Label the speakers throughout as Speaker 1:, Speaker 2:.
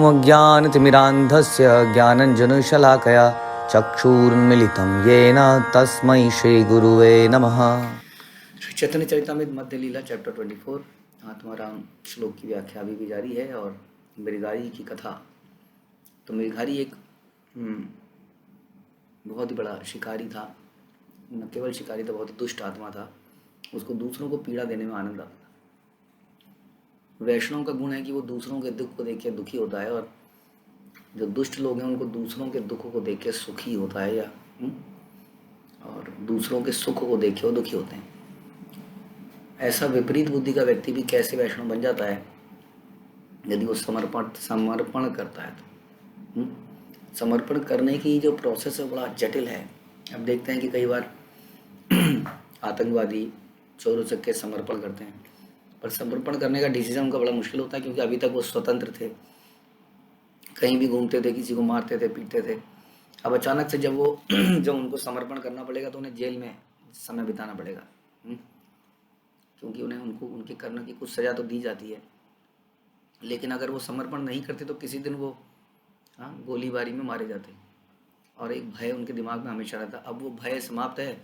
Speaker 1: अज्ञानतिमिरान्धस्य ज्ञानञ्जनशलाकया चक्षुरुन्मिलितं येन तस्मै श्रीगुरुवे नमः। श्री चैतन्य चरितामृत मध्य लीला चैप्टर 24 आत्माराम श्लोक की व्याख्या अभी भी जारी है। और मृगारी की कथा। तो मृगारी एक बहुत ही बड़ा शिकारी था। न केवल शिकारी था, बहुत ही दुष्ट आत्मा था। उसको दूसरों को पीड़ा देने में आनंद आता था। वैष्णव का गुण है कि वो दूसरों के दुख को देख के दुखी होता है, और जो दुष्ट लोग हैं उनको दूसरों के दुखों को देख के सुखी होता है या और दूसरों के सुख को देख के वो दुखी होते हैं। ऐसा विपरीत बुद्धि का व्यक्ति भी कैसे वैष्णव बन जाता है? यदि वो समर्पण करता है तो। समर्पण करने की जो प्रोसेस है बड़ा जटिल है। अब देखते हैं कि कई बार आतंकवादी चोरों चक्के समर्पण करते हैं, पर समर्पण करने का डिसीजन उनका बड़ा मुश्किल होता है, क्योंकि अभी तक वो स्वतंत्र थे, कहीं भी घूमते थे, किसी को मारते थे, पीटते थे। अब अचानक से जब उनको समर्पण करना पड़ेगा तो उन्हें जेल में समय बिताना पड़ेगा, क्योंकि उनके कर्म की कुछ सजा तो दी जाती है। लेकिन अगर वो समर्पण नहीं करते तो किसी दिन वो गोलीबारी में मारे जाते। और एक भय उनके दिमाग में हमेशा रहता। अब वो भय समाप्त है,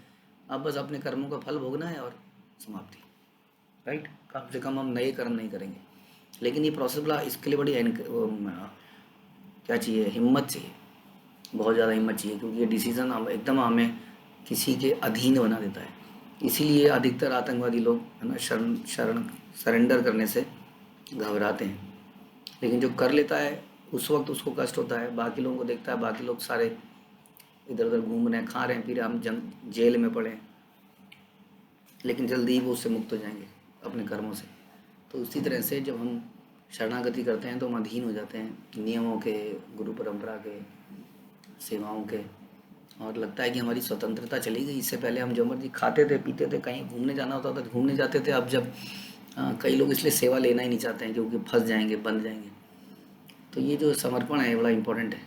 Speaker 1: अब बस अपने कर्मों का फल भोगना है और समाप्ति। राइट, कम से कम हम नए कर्म नहीं करेंगे। लेकिन ये प्रोसेस बड़ा, इसके लिए बड़ी क्या चाहिए, हिम्मत चाहिए, बहुत ज़्यादा हिम्मत चाहिए, क्योंकि ये डिसीज़न एकदम हमें किसी के अधीन बना देता है। इसीलिए अधिकतर आतंकवादी लोग है ना सरेंडर करने से घबराते हैं। लेकिन जो कर लेता है उस वक्त उसको कष्ट होता है। बाकी लोगों को देखता है, बाकी लोग सारे इधर उधर घूम रहे हैं, खा रहे हैं, फिर हम जेल में पड़े, लेकिन जल्दी ही वो उससे मुक्त हो जाएंगे अपने कर्मों से। तो उसी तरह से जब हम शरणागति करते हैं तो हम अधीन हो जाते हैं नियमों के, गुरु परंपरा के, सेवाओं के, और लगता है कि हमारी स्वतंत्रता चली गई। इससे पहले हम जो मर्जी खाते थे, पीते थे, कहीं घूमने जाना होता था घूमने जाते थे। अब जब कई लोग इसलिए सेवा लेना ही नहीं चाहते हैं, क्योंकि फंस जाएंगे, बंद जाएंगे। तो ये जो समर्पण है बड़ा इम्पोर्टेंट है,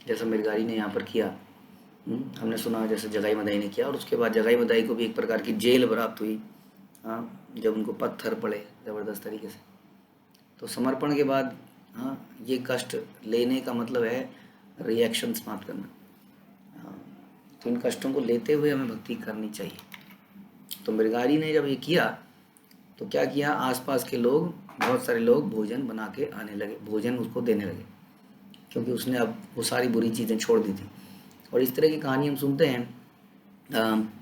Speaker 1: जैसा मृगारी ने यहाँ पर किया। हमने सुना जैसे जगाई मदाई ने किया, और उसके बाद जगाई मदाई को भी एक प्रकार की जेल प्राप्त हुई, जब उनको पत्थर पड़े ज़बरदस्त तरीके से। तो समर्पण के बाद ये कष्ट लेने का मतलब है रिएक्शन समाप्त करना। तो इन कष्टों को लेते हुए हमें भक्ति करनी चाहिए। तो मृगारी ने जब ये किया तो क्या किया, आसपास के लोग, बहुत सारे लोग भोजन बना के आने लगे, भोजन उसको देने लगे, क्योंकि उसने अब वो सारी बुरी चीज़ें छोड़ दी थी। और इस तरह की कहानी हम सुनते हैं।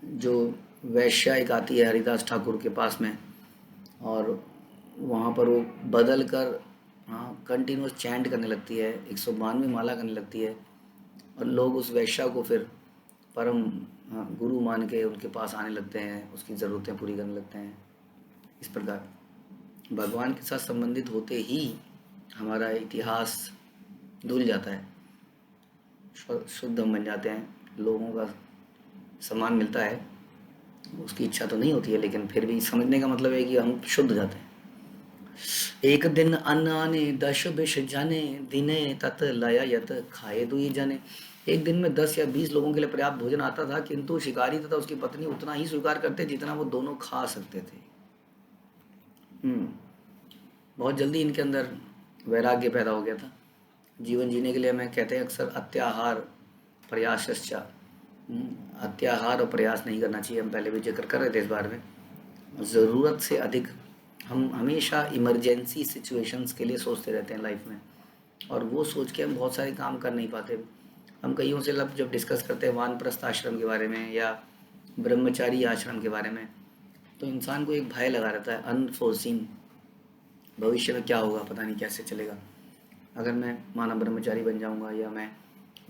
Speaker 1: जो वैश्या एक आती है हरिदास ठाकुर के पास में, और वहाँ पर वो बदल कर कंटिन्यूस चैंट करने लगती है, 192 माला करने लगती है, और लोग उस वैश्या को फिर परम गुरु मान के उनके पास आने लगते हैं, उसकी ज़रूरतें पूरी करने लगते हैं। इस प्रकार भगवान के साथ संबंधित होते ही हमारा इतिहास धुल जाता है, शुद्ध हम बन जाते हैं, लोगों का सम्मान मिलता है। उसकी इच्छा तो नहीं होती है, लेकिन फिर भी समझने का मतलब है कि हम शुद्ध जाते हैं। एक दिन अन्न आने 10 विष जाने, दिने तत लया यत खाए दुई जाने। एक दिन में 10 या 20 लोगों के लिए पर्याप्त भोजन आता था, किंतु शिकारी तथा उसकी पत्नी उतना ही स्वीकार करते जितना वो दोनों खा सकते थे। बहुत जल्दी इनके अंदर वैराग्य पैदा हो गया था। जीवन जीने के लिए हमें कहते हैं अक्सर अत्याहार प्रयासश्च, अत्याहार और प्रयास नहीं करना चाहिए। हम पहले भी जिक्र कर रहे थे इस बारे में। ज़रूरत से अधिक हम हमेशा इमरजेंसी सिचुएशंस के लिए सोचते रहते हैं लाइफ में, और वो सोच के हम बहुत सारे काम कर नहीं पाते। हम कईयों से जब डिस्कस करते हैं वानप्रस्थ आश्रम के बारे में या ब्रह्मचारी आश्रम के बारे में, तो इंसान को एक भय लगा रहता है, अनफोर्सीन, भविष्य में क्या होगा, पता नहीं कैसे चलेगा। अगर मैं माना ब्रह्मचारी बन जाऊंगा, या मैं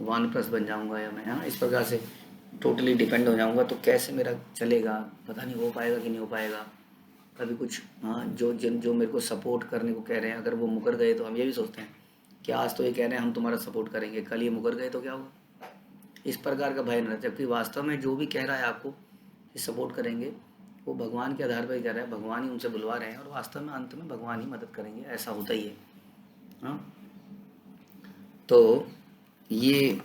Speaker 1: वानप्रस्थ बन जाऊंगा, या मैं इस प्रकार से टोटली डिपेंड हो जाऊंगा, तो कैसे मेरा चलेगा, पता नहीं हो पाएगा कि नहीं हो पाएगा। कभी कुछ जो मेरे को सपोर्ट करने को कह रहे हैं, अगर वो मुकर गए तो हम ये भी सोचते हैं कि आज तो ये कह रहे हैं हम तुम्हारा सपोर्ट करेंगे, कल ये मुकर गए तो क्या होगा। इस प्रकार का भय न रहता, जबकि वास्तव में जो भी कह रहा है आपको सपोर्ट करेंगे, वो भगवान के आधार पर ही कह रहा है, भगवान ही उनसे बुलवा रहे हैं, और वास्तव में अंत में भगवान ही मदद करेंगे, ऐसा होता ही है। तो ये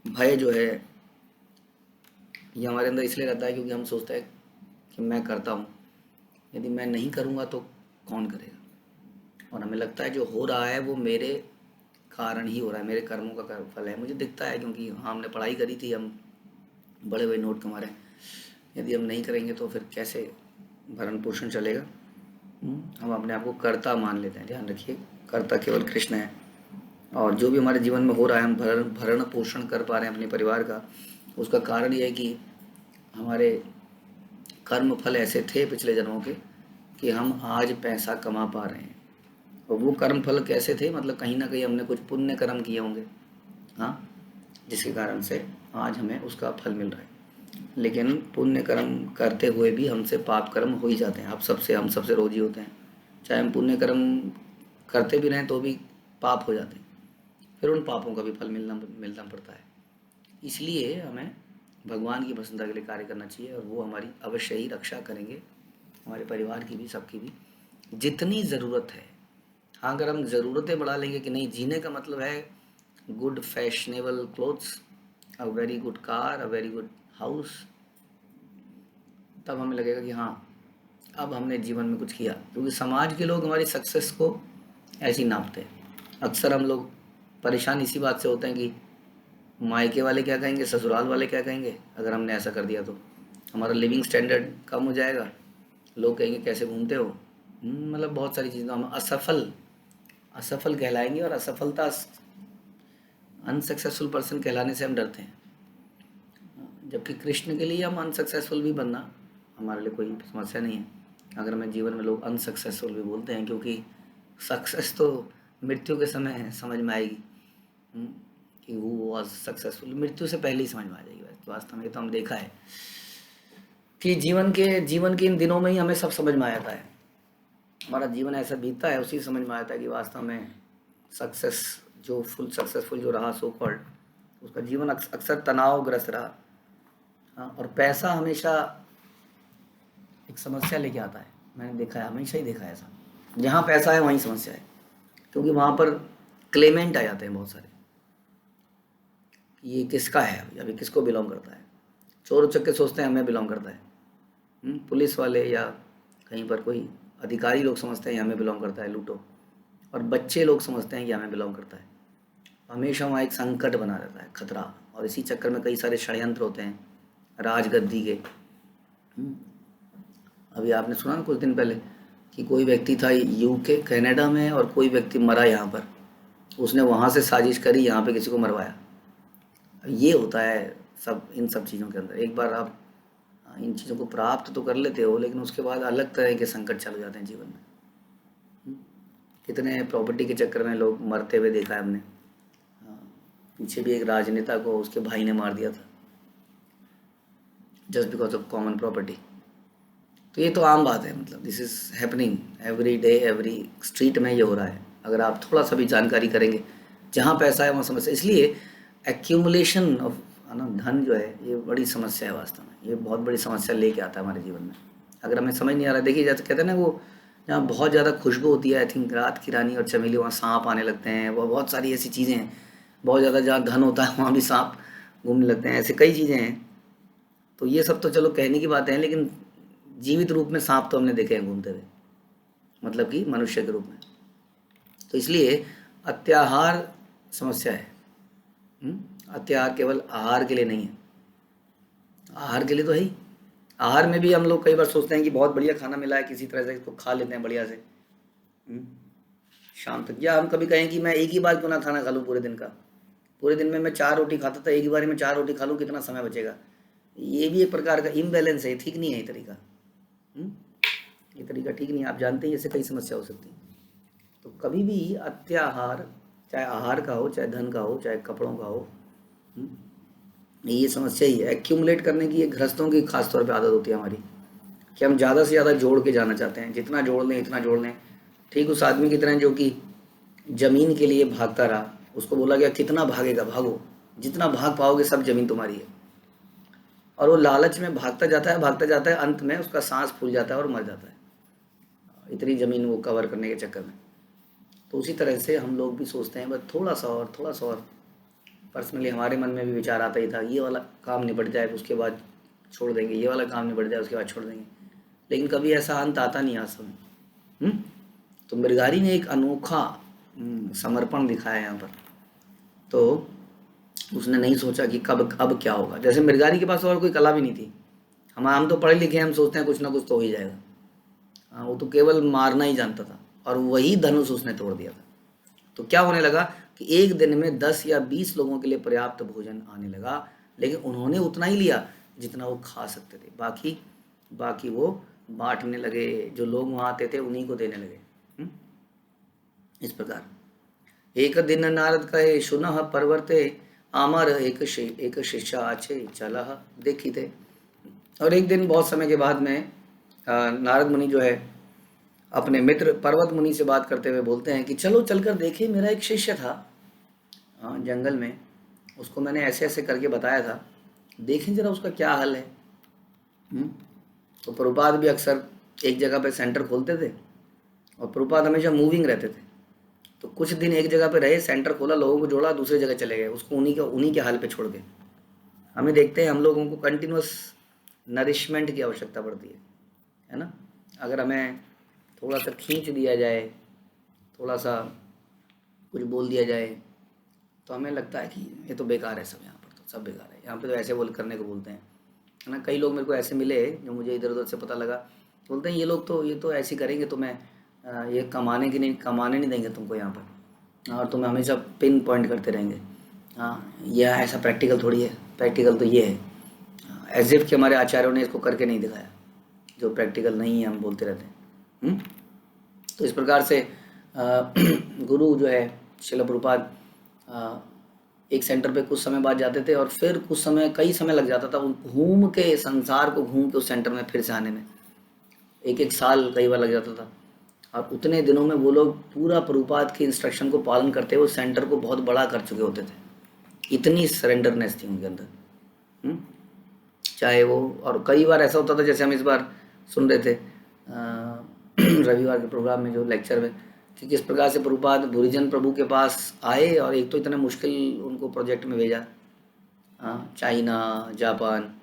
Speaker 1: भय जो है ये हमारे अंदर इसलिए रहता है क्योंकि हम सोचते हैं कि मैं करता हूँ, यदि मैं नहीं करूँगा तो कौन करेगा। और हमें लगता है जो हो रहा है वो मेरे कारण ही हो रहा है, मेरे कर्मों का फल है। मुझे दिखता है क्योंकि हाँ हमने पढ़ाई करी थी, हम बड़े बड़े नोट कमा रहे हैं। यदि हम नहीं करेंगे तो फिर कैसे भरण पोषण चलेगा। हम अपने आप को कर्ता मान लेते हैं, ध्यान रखिए कर्ता केवल कृष्ण है। और जो भी हमारे जीवन में हो रहा है, हम भरण पोषण कर पा रहे हैं अपने परिवार का, उसका कारण ये है कि हमारे कर्म फल ऐसे थे पिछले जन्मों के कि हम आज पैसा कमा पा रहे हैं। और वो कर्म फल कैसे थे, मतलब कहीं ना कहीं हमने कुछ पुण्य कर्म किए होंगे, हाँ, जिसके कारण से आज हमें उसका फल मिल रहा है। लेकिन पुण्य कर्म करते हुए भी हमसे पाप कर्म हो ही जाते हैं। हम सबसे रोज ही होते हैं, चाहे हम पुण्य कर्म करते भी रहें तो भी पाप हो जाते हैं, फिर उन पापों का भी फल मिलना मिलना पड़ता है। इसलिए हमें भगवान की प्रसन्नता के लिए कार्य करना चाहिए, और वो हमारी अवश्य ही रक्षा करेंगे, हमारे परिवार की भी, सबकी भी, जितनी ज़रूरत है। हाँ, अगर हम ज़रूरतें बढ़ा लेंगे कि नहीं, जीने का मतलब है good fashionable clothes, a very good car, a very good house, तब हमें लगेगा कि हाँ अब हमने जीवन में कुछ किया। क्योंकि समाज के लोग हमारी सक्सेस को ऐसे ही नापते हैं। अक्सर हम लोग परेशान इसी बात से होते हैं कि मायके वाले क्या कहेंगे, ससुराल वाले क्या कहेंगे अगर हमने ऐसा कर दिया तो। हमारा लिविंग स्टैंडर्ड कम हो जाएगा, लोग कहेंगे कैसे घूमते हो, मतलब बहुत सारी चीज़ें हम असफल असफल कहलाएंगे। और असफलता, अनसक्सेसफुल पर्सन कहलाने से हम डरते हैं। जबकि कृष्ण के लिए हम अनसक्सेसफुल भी बनना हमारे लिए कोई समस्या नहीं है। अगर हमें जीवन में लोग अनसक्सेसफुल भी बोलते हैं, क्योंकि सक्सेस तो मृत्यु के समय समझ में आएगी, हम्म, कि वो वॉज सक्सेसफुल, मृत्यु से पहले ही समझ में आ जाएगी। वास्तव में ये तो हम देखा है कि जीवन के इन दिनों में ही हमें सब समझ में आ जाता है। हमारा जीवन ऐसा बीतता है, उसी समझ में आता है कि वास्तव में सक्सेस, जो फुल सक्सेसफुल जो रहा सो कॉल्ड, उसका जीवन अक्सर तनावग्रस्त रहा। हाँ, और पैसा हमेशा एक समस्या लेके आता है। मैंने देखा है, हमेशा ही देखा है ऐसा, जहाँ पैसा है वहीं समस्या है। क्योंकि वहाँ पर क्लेमेंट आ जाते हैं बहुत सारे, ये किसका है, अभी किसको बिलोंग करता है। चोर उचक्के सोचते हैं हमें बिलोंग करता है, पुलिस वाले या कहीं पर कोई अधिकारी लोग समझते हैं ये हमें बिलोंग करता है, लूटो। और बच्चे लोग समझते हैं कि हमें बिलोंग करता है। हमेशा वहाँ एक संकट बना रहता है, खतरा। और इसी चक्कर में कई सारे षड्यंत्र होते हैं राजगद्दी के। अभी आपने सुना ना कुछ दिन पहले कि कोई व्यक्ति था यूके कनाडा में, और कोई व्यक्ति मरा यहाँ पर, उसने वहाँ से साजिश करी, यहाँ पे किसी को मरवाया। ये होता है सब इन सब चीज़ों के अंदर। एक बार आप इन चीज़ों को प्राप्त तो कर लेते हो, लेकिन उसके बाद अलग तरह के संकट चल जाते हैं जीवन में। कितने प्रॉपर्टी के चक्कर में लोग मरते हुए देखा है हमने। पीछे भी एक राजनेता को उसके भाई ने मार दिया था, just because of common property. तो ये तो आम बात है, मतलब this is happening every day, every street में ये हो रहा है। अगर आप थोड़ा सा भी जानकारी करेंगे, जहाँ पैसा है वहाँ समस्या। इसलिए एक्यूमुलेशन ऑफ ना धन जो है, ये बड़ी समस्या है वास्तव में। ये बहुत बड़ी समस्या लेके आता है हमारे जीवन में, अगर हमें समझ नहीं आ रहा। देखिए जैसे कहते हैं ना, वो जहाँ बहुत ज़्यादा खुशबू होती है, आई थिंक रात की रानी और चमेली, वहाँ सांप आने लगते हैं। वो बहुत सारी ऐसी चीज़ें हैं। बहुत ज़्यादा जहाँ धन होता है वहाँ भी सांप घूमने लगते हैं, ऐसे कई चीज़ें हैं। तो ये सब तो चलो कहने की बातें हैं, लेकिन जीवित रूप में सांप तो हमने देखे हैं घूमते हुए, मतलब कि मनुष्य के रूप में। तो इसलिए अत्याहार समस्या है। अत्याहार केवल आहार के लिए नहीं है, आहार के लिए तो है ही। आहार में भी हम लोग कई बार सोचते हैं कि बहुत बढ़िया खाना मिला है, किसी तरह से इसको खा लेते हैं बढ़िया से शाम तक। या हम कभी कहें कि मैं एक ही बार क्यों ना खाना खा लूँ पूरे दिन का। पूरे दिन में मैं 4 रोटी खाता था, एक ही बार में 4 रोटी खा लूँ, कितना समय बचेगा। ये भी एक प्रकार का इम्बैलेंस है, ठीक नहीं है ये तरीका। ये तरीका ठीक नहीं है। आप जानते हैं इससे कई समस्या हो सकती है। तो कभी भी अत्याहार, चाहे आहार का हो, चाहे धन का हो, चाहे कपड़ों का हो, ये समस्या ही है। एक्यूमुलेट करने की, ये गृहस्थों की खास तौर पे आदत होती है हमारी, कि हम ज़्यादा से ज़्यादा जोड़ के जाना चाहते हैं। जितना जोड़ लें इतना जोड़ लें। ठीक उस आदमी की तरह जो कि ज़मीन के लिए भागता रहा, उसको बोला गया कितना भागेगा, भागो, जितना भाग पाओगे सब ज़मीन तुम्हारी है। और वो लालच में भागता जाता है, अंत में उसका सांस फूल जाता है और मर जाता है, इतनी ज़मीन वो कवर करने के चक्कर में। तो उसी तरह से हम लोग भी सोचते हैं बस थोड़ा सा और, थोड़ा सा और। पर्सनली हमारे मन में भी विचार आता ही था, ये वाला काम निपट जाए उसके बाद छोड़ देंगे, ये वाला काम निपट जाए उसके बाद छोड़ देंगे। लेकिन कभी ऐसा अंत आता नहीं आज समय। तो मृगारी ने एक अनोखा समर्पण दिखाया यहाँ पर। तो उसने नहीं सोचा कि कब अब क्या होगा। जैसे मृगारी के पास और कोई कला भी नहीं थी। हम तो पढ़े लिखे हैं, हम सोचते हैं कुछ ना कुछ तो हो ही जाएगा। हाँ, वो तो केवल मारना ही जानता था, और वही धनुष उसने तोड़ दिया था। तो क्या होने लगा कि एक दिन में 10 या 20 लोगों के लिए पर्याप्त भोजन आने लगा, लेकिन उन्होंने उतना ही लिया जितना वो खा सकते थे। बाकी बाकी वो बांटने लगे, जो लोग वहाँ आते थे उन्हीं को देने लगे। इस प्रकार एक दिन नारद कहे सुनह पर्वते आमर एक शिष्य आचे चला देखी थे। और एक दिन बहुत समय के बाद में नारद मुनि जो है अपने मित्र पर्वत मुनि से बात करते हुए बोलते हैं कि चलो चलकर देखे, मेरा एक शिष्य था जंगल में, उसको मैंने ऐसे ऐसे करके बताया था, देखें जरा उसका क्या हाल है। तो प्रभुपाद भी अक्सर एक जगह पे सेंटर खोलते थे, और प्रभुपाद हमेशा मूविंग रहते थे। तो कुछ दिन एक जगह पे रहे, सेंटर खोला, लोगों को जोड़ा, दूसरी जगह चले गए, उसको उन्हीं के हाल पे छोड़ के। हमें देखते हैं हम लोगों को कंटिन्यूस नरिशमेंट की आवश्यकता पड़ती है ना। अगर हमें थोड़ा सा खींच दिया जाए, थोड़ा सा कुछ बोल दिया जाए, तो हमें लगता है कि ये तो बेकार है, सब यहाँ पर तो सब बेकार है, यहाँ पे तो ऐसे बोल करने को बोलते हैं, है ना। कई लोग मेरे को ऐसे मिले जो मुझे इधर उधर से पता लगा, बोलते हैं ये लोग तो ये तो ऐसे करेंगे, तो मैं ये कमाने नहीं देंगे तुमको यहाँ पर, और तुम्हें हमेशा पिन पॉइंट करते रहेंगे। हाँ, यह ऐसा प्रैक्टिकल थोड़ी है, प्रैक्टिकल तो ये है। एज इफ कि हमारे आचार्यों ने इसको करके नहीं दिखाया, जो प्रैक्टिकल नहीं है हम बोलते रहते हैं। तो इस प्रकार से गुरु जो है श्रील प्रभुपाद एक सेंटर पे कुछ समय बाद जाते थे, और फिर कुछ समय, कई समय लग जाता था घूम के, संसार को घूम के उस सेंटर में फिर से आने में। एक एक साल कई बार लग जाता था, और उतने दिनों में वो लोग पूरा प्रभुपाद के इंस्ट्रक्शन को पालन करते हुए उस सेंटर को बहुत बड़ा कर चुके होते थे। इतनी सरेंडरनेस थी उनके अंदर। चाहे वो, और कई बार ऐसा होता था, जैसे हम इस बार सुन रहे थे रविवार के प्रोग्राम में, जो लेक्चर में, कि किस प्रकार से प्रभुपाद भूरिजन प्रभु के पास आए, और एक तो इतना मुश्किल उनको प्रोजेक्ट में भेजा, चाइना, जापान,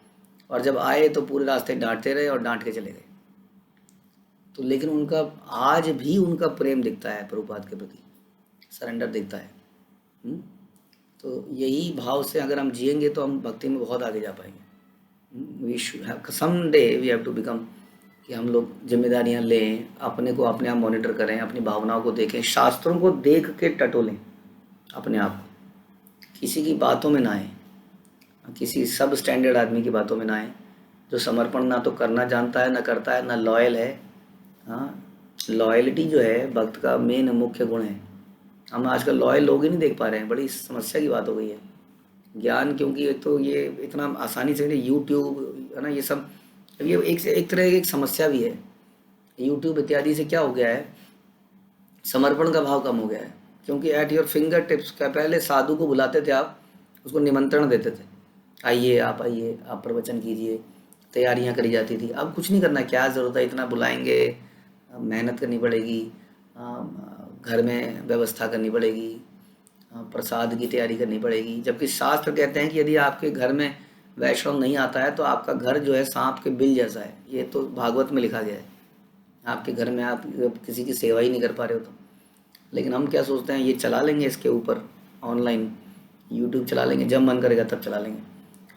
Speaker 1: और जब आए तो पूरे रास्ते डांटते रहे और डांट के चले गए। तो लेकिन उनका आज भी उनका प्रेम दिखता है प्रभुपाद के प्रति, सरेंडर दिखता है। तो यही भाव से अगर हम जिएंगे तो हम भक्ति में बहुत आगे जा पाएंगे। We should have some day we have to become, कि हम लोग जिम्मेदारियां लें, अपने को अपने आप मॉनिटर करें, अपनी भावनाओं को देखें, शास्त्रों को देख के टटोलें अपने आप को, किसी की बातों में ना आए, किसी सब स्टैंडर्ड आदमी की बातों में ना आए, जो समर्पण ना तो करना जानता है, ना करता है, ना लॉयल है। हाँ, लॉयल्टी जो है भक्त का मेन मुख्य गुण है। हम आजकल लॉयल लोग ही नहीं देख पा रहे हैं, बड़ी समस्या की बात हो गई है। ज्ञान, क्योंकि एक तो ये इतना आसानी से यूट्यूब, है ना, ये सब, ये एक तरह की एक समस्या भी है। यूट्यूब इत्यादि से क्या हो गया है, समर्पण का भाव कम हो गया है। क्योंकि एट योर फिंगर टिप्स का, पहले साधु को बुलाते थे आप, उसको निमंत्रण देते थे, आइए, आप प्रवचन कीजिए, तैयारियां करी जाती थी। अब कुछ नहीं करना, क्या ज़रूरत है, इतना बुलाएंगे, मेहनत करनी पड़ेगी, घर में व्यवस्था करनी पड़ेगी, प्रसाद की तैयारी करनी पड़ेगी। जबकि शास्त्र कहते हैं कि यदि आपके घर में वैष्णव नहीं आता है तो आपका घर जो है सांप के बिल जैसा है। ये तो भागवत में लिखा गया है। आपके घर में आप किसी की सेवा ही नहीं कर पा रहे हो तो। लेकिन हम क्या सोचते हैं, ये चला लेंगे, इसके ऊपर ऑनलाइन यूट्यूब चला लेंगे, जब मन करेगा तब चला लेंगे।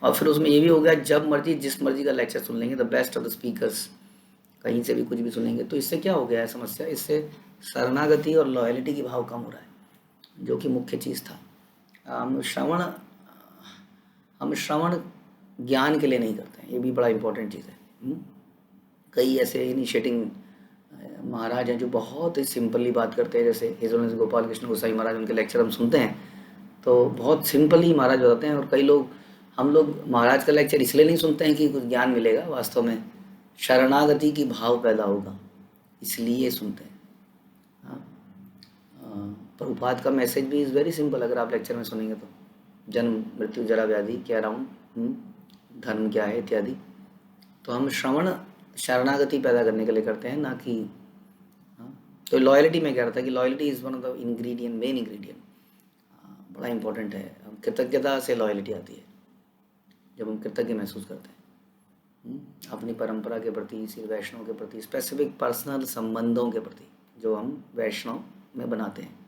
Speaker 1: और फिर उसमें ये भी हो गया, जब मर्जी जिस मर्जी का लेक्चर सुन लेंगे, the best of the speakers, कहीं से भी कुछ भी सुनेंगे। तो इससे क्या हो गया है समस्या, इससे शरणागति और लॉयल्टी की भाव कम हो रहा है, जो कि मुख्य चीज़ था। हम श्रवण ज्ञान के लिए नहीं करते हैं, ये भी बड़ा इम्पोर्टेंट चीज़ है। कई ऐसे इनिशिएटिंग महाराज हैं जो बहुत ही सिंपली बात करते हैं, जैसे हिजोनेस गोपाल कृष्ण गोसाई महाराज, उनके लेक्चर हम सुनते हैं तो बहुत सिंपली महाराज बताते हैं। और कई लोग, हम लोग महाराज का लेक्चर इसलिए नहीं सुनते हैं कि कुछ ज्ञान मिलेगा, वास्तव में शरणागति की भाव पैदा होगा, इसलिए सुनते हैं। प्रभुपाद का मैसेज भी इज़ वेरी सिंपल, अगर आप लेक्चर में सुनेंगे तो, जन्म मृत्यु जरा व्याधि क्या राउंड, धर्म क्या है इत्यादि। तो हम श्रवण शरणागति पैदा करने के लिए करते हैं, ना कि तो लॉयल्टी में कह रहा था कि loyalty is one of the ingredient, main ingredient, बड़ा इंपॉर्टेंट है। कृतज्ञता से लॉयल्टी आती है, जब हम कृतज्ञ महसूस करते हैं अपनी परंपरा के प्रति, श्री वैष्णव के प्रति, स्पेसिफिक पर्सनल संबंधों के प्रति, जो हम वैष्णव में बनाते हैं।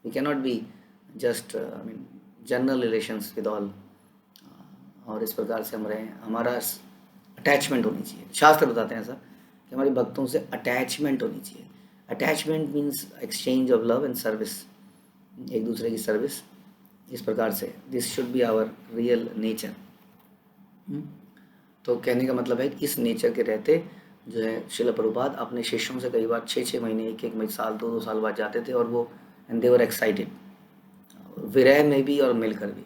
Speaker 1: We can not be just general relations with all, और इस प्रकार से हम रहें। हमारा अटैचमेंट होनी चाहिए। शास्त्र बताते हैं ऐसा कि हमारे भक्तों से अटैचमेंट होनी चाहिए। Attachment means exchange of love and service, एक दूसरे की सर्विस। इस प्रकार से this should be our real nature. तो कहने का मतलब है कि इस नेचर के रहते जो है श्रील प्रभुपाद अपने शिष्यों से कई बार 6-6 महीने, 1-1 महीने, साल, 2-2 साल बाद जाते थे, और वो एंड दे वर एक्साइटेड, विरह में भी और मिलकर भी।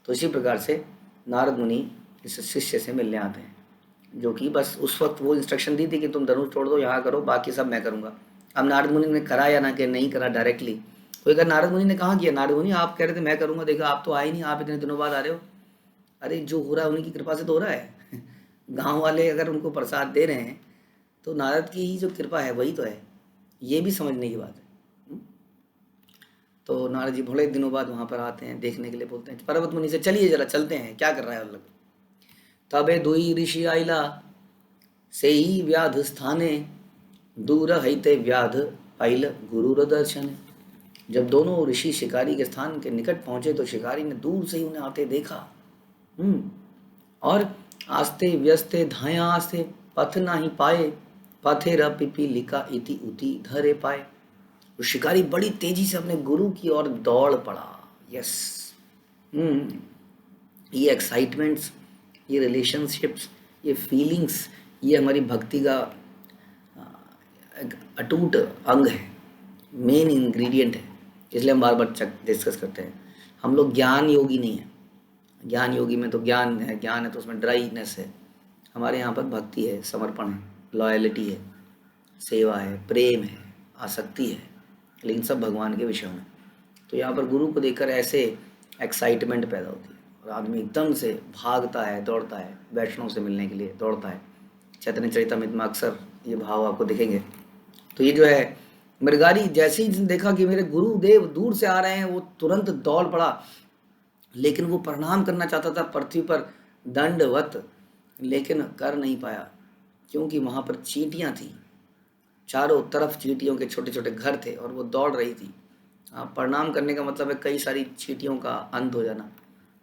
Speaker 1: तो इसी प्रकार से नारद मुनि इस शिष्य से मिलने आते हैं, जो कि बस उस वक्त वो इंस्ट्रक्शन दी थी कि तुम धनुष तोड़ दो, यहाँ करो, बाकी सब मैं करूँगा। अब नारद मुनि ने करा या ना कि नहीं करा डायरेक्टली, कोई अगर नारद मुनि ने कहाँ किया, नारद मुनि आप कह रहे थे मैं करूँगा, देखो आप तो आए नहीं, आप इतने दिनों बाद आ रहे हो। अरे जो हो रहा है उन्हीं की कृपा से तो हो रहा है। गाँव वाले अगर उनको प्रसाद दे रहे हैं तो नारद की ही जो कृपा है वही तो है, ये भी समझने की बात है। तो नारद जी बड़े दिनों बाद वहाँ पर आते हैं, देखने के लिए बोलते हैं पर्वत मुनि से, चलिए जरा चलते हैं, क्या कर रहा है लोग। तबे दुई ऋषि आइला से ही व्याध स्थाने, दूर हईते व्याध पाइल गुरु दर्शन। जब दोनों ऋषि शिकारी के स्थान के निकट पहुंचे तो शिकारी ने दूर से ही उन्हें आते देखा। और आस्ते व्यस्ते धाया आस्ते, पथ ना ही पाए, पथे र पिपी लिका इति उति धरे पाए। तो शिकारी बड़ी तेजी से अपने गुरु की ओर दौड़ पड़ा। यस, ये एक्साइटमेंट्स, ये रिलेशनशिप्स, ये फीलिंग्स, ये हमारी भक्ति का एक अटूट अंग है, मेन इंग्रेडिएंट है। इसलिए हम बार बार डिस्कस करते हैं। हम लोग ज्ञान योगी नहीं है। ज्ञान योगी में तो ज्ञान है तो उसमें ड्राईनेस है। हमारे यहाँ पर भक्ति है, समर्पण है, लॉयलिटी है, सेवा है, प्रेम है, आसक्ति है, लेकिन सब भगवान के विषय में। तो यहाँ पर गुरु को देखकर ऐसे एक्साइटमेंट पैदा होती है और आदमी एकदम से भागता है, दौड़ता है, वैष्णव से मिलने के लिए दौड़ता है। चैतन्य चरितमृत में अक्सर ये भाव आपको दिखेंगे। तो ये जो है मृगारी जैसे ही देखा कि मेरे गुरुदेव दूर से आ रहे हैं, वो तुरंत दौड़ पड़ा। लेकिन वो प्रणाम करना चाहता था पृथ्वी पर दंडवत, लेकिन कर नहीं पाया, क्योंकि वहाँ पर चींटियाँ थी, चारों तरफ चींटियों के छोटे छोटे घर थे और वो दौड़ रही थी। प्रणाम करने का मतलब है कई सारी चींटियों का अंत हो जाना।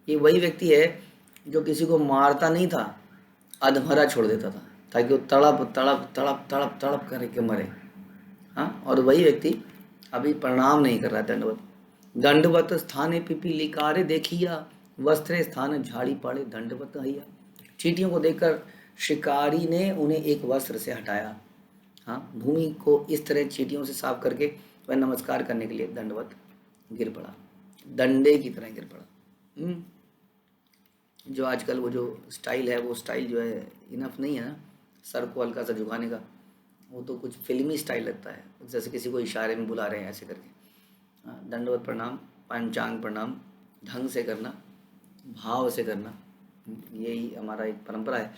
Speaker 1: ये वही व्यक्ति है जो किसी को मारता नहीं था, अधमरा छोड़ देता था, ताकि वो तड़प तड़प तड़प तड़प तड़प करके मरे। हाँ, और वही व्यक्ति अभी प्रणाम नहीं कर रहा है, दंडवत। दंडवत स्थाने पिपीलिकारे देखिया, वस्त्रे स्थान झाड़ी पाड़े दंडवत हैया। चींटियों को देखकर शिकारी ने उन्हें एक वस्त्र से हटाया। हाँ, भूमि को इस तरह चींटियों से साफ करके वह नमस्कार करने के लिए दंडवत गिर पड़ा, डंडे की तरह गिर पड़ा। जो आजकल वो जो स्टाइल है, वो स्टाइल जो है इनफ नहीं है ना, सर को हल्का सा झुकाने का, वो तो कुछ फिल्मी स्टाइल लगता है, जैसे किसी को इशारे में बुला रहे हैं ऐसे करके। दंडवत प्रणाम, पंचांग प्रणाम ढंग से करना, भाव से करना, यही हमारा एक परंपरा है।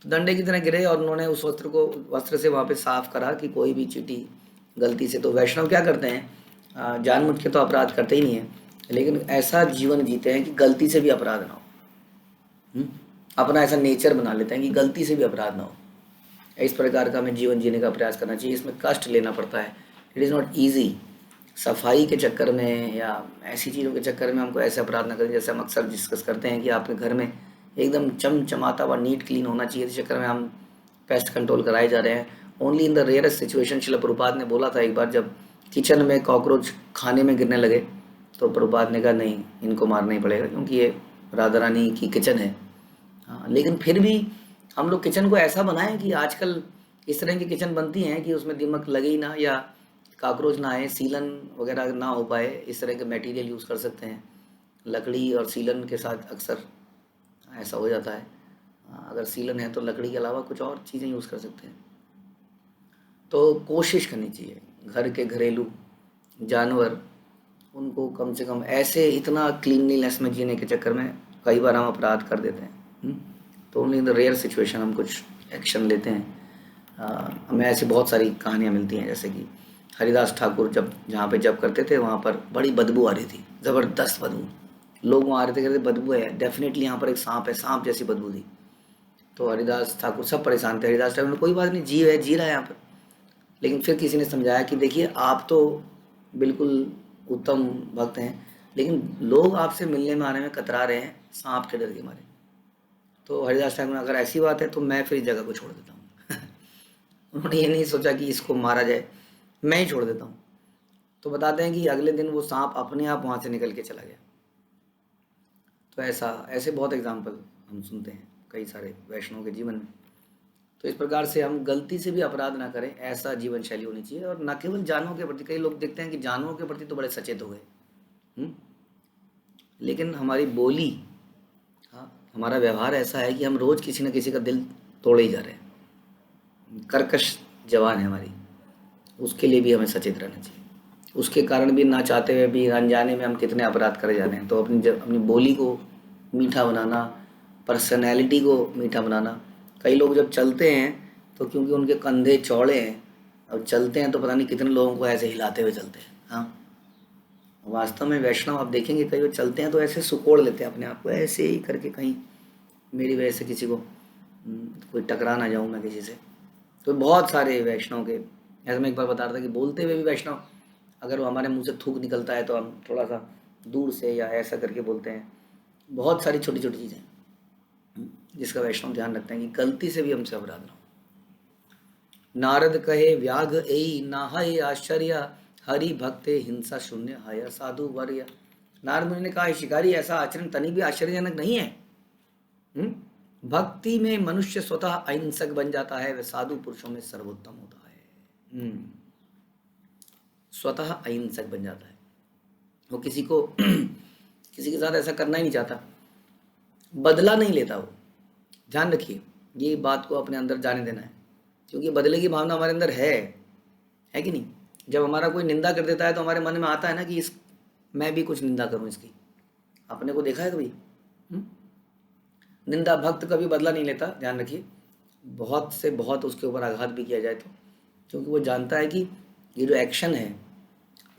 Speaker 1: तो डंडे की तरह गिरे और उन्होंने उस वस्त्र से वहाँ पे साफ करा कि कोई भी चींटी गलती से। तो वैष्णव क्या करते हैं, जानबूझ के तो अपराध करते ही नहीं है, लेकिन ऐसा जीवन जीते हैं कि गलती से भी अपराध ना हो। अपना ऐसा नेचर बना लेते हैं कि गलती से भी अपराध ना हो। इस प्रकार का हमें जीवन जीने का प्रयास करना चाहिए। इसमें कष्ट लेना पड़ता है, इट इज़ नॉट ईजी। सफाई के चक्कर में या ऐसी चीज़ों के चक्कर में हमको ऐसे अपराध ना करें। जैसे हम अक्सर डिस्कस करते हैं कि आपके घर में एकदम चमचमाता हुआ नीट क्लीन होना चाहिए, इस चक्कर में हम पेस्ट कंट्रोल कराए जा रहे हैं। Only in the rarest situation. Srila Prabhupada ने बोला था एक बार, जब किचन में कॉकरोच खाने में गिरने लगे तो प्रभुपाद ने कहा नहीं, इनको मारना ही पड़ेगा, क्योंकि ये राधा रानी की किचन है। हाँ, लेकिन फिर भी हम लोग किचन को ऐसा बनाएं कि आजकल इस तरह की किचन बनती हैं कि उसमें दीमक लगे ही ना, या काकरोच ना आए, सीलन वगैरह ना हो पाए, इस तरह के मटेरियल यूज़ कर सकते हैं। लकड़ी और सीलन के साथ अक्सर ऐसा हो जाता है। अगर सीलन है तो लकड़ी के अलावा कुछ और चीज़ें यूज़ कर सकते हैं। तो कोशिश करनी चाहिए घर के घरेलू जानवर, उनको कम से कम ऐसे इतना क्लीनलीनेस में जीने के चक्कर में कई बार हम अपराध कर देते हैं। तो only in the rare situation हम कुछ एक्शन लेते हैं। हमें ऐसी बहुत सारी कहानियाँ मिलती हैं, जैसे कि हरिदास ठाकुर जब जहाँ पे जब करते थे वहाँ पर बड़ी बदबू आ रही थी, ज़बरदस्त बदबू। लोग वहाँ आ रहे थे, कहते बदबू है, डेफिनेटली यहाँ पर एक सांप है, सांप जैसी बदबू थी। तो हरिदास ठाकुर सब परेशान थे। हरिदास ठाकुर ने कोई बात नहीं, जीव है, जी रहा है यहाँ पर। लेकिन फिर किसी ने समझाया कि देखिए आप तो बिल्कुल उत्तम भक्त हैं, लेकिन लोग आपसे मिलने में आने में कतरा रहे हैं सांप के डर के मारे। तो हरिदास ठाकुर ने, अगर ऐसी बात है तो मैं फिर इस जगह को छोड़ देता हूँ। उन्होंने ये नहीं सोचा कि इसको मारा जाए, मैं ही छोड़ देता हूँ। तो बताते हैं कि अगले दिन वो सांप अपने आप वहाँ से निकल के चला गया। तो ऐसे बहुत एग्जाम्पल हम सुनते हैं कई सारे वैष्णव के जीवन में। तो इस प्रकार से हम गलती से भी अपराध ना करें, ऐसा जीवन शैली होनी चाहिए। और न केवल जानवरों के प्रति, कई लोग देखते हैं कि जानवरों के प्रति तो बड़े सचेत हो गए, लेकिन हमारी बोली, हाँ, हमारा व्यवहार ऐसा है कि हम रोज किसी न किसी का दिल तोड़े ही जा रहे हैं। कर्कश जवान है हमारी, उसके लिए भी हमें सचेत रहना चाहिए। उसके कारण भी ना चाहते हुए भी अनजाने में हम कितने अपराध करे जा रहे हैं। तो अपनी बोली को मीठा बनाना, पर्सनैलिटी को मीठा बनाना। कई लोग जब चलते हैं तो क्योंकि उनके कंधे चौड़े हैं, अब चलते हैं तो पता नहीं कितने लोगों को ऐसे हिलाते हुए चलते हैं। हाँ, वास्तव में वैष्णव आप देखेंगे कई बार चलते हैं तो ऐसे सुकोड़ लेते हैं अपने आप को, ऐसे ही करके कहीं मेरी वजह से किसी को कोई टकरा ना जाऊँ मैं किसी से। तो बहुत सारे वैष्णव के ऐसे, मैं एक बार बता रहा था कि बोलते हुए भी वैष्णव, अगर वो हमारे मुंह से थूक निकलता है तो हम थोड़ा सा दूर से या ऐसा करके बोलते हैं। बहुत सारी छोटी छोटी चीज़ें जिसका वैष्णव ध्यान रखते हैं कि गलती से भी हमसे अपराध ना हो। नारद कहे व्याघ एई नाहय आश्चर्य, हरि भक्ते हिंसा शून्य हय साधु वर्य। नारद मुनि ने कहा, शिकारी ऐसा आचरण तनिक भी आश्चर्यजनक नहीं है। भक्ति में मनुष्य स्वतः अहिंसक बन जाता है, वह साधु पुरुषों में सर्वोत्तम होता है। स्वतः अहिंसक बन जाता है, वो किसी को किसी के साथ ऐसा करना ही नहीं चाहता, बदला नहीं लेता वो। ध्यान रखिए, ये बात को अपने अंदर जाने देना है, क्योंकि बदले की भावना हमारे अंदर है कि नहीं। जब हमारा कोई निंदा कर देता है तो हमारे मन में आता है ना कि मैं भी कुछ निंदा करूं इसकी। अपने को देखा है कभी? निंदा भक्त कभी बदला नहीं लेता, ध्यान रखिए। बहुत से बहुत उसके ऊपर आघात भी किया जाए तो, क्योंकि वो जानता है कि ये जो एक्शन है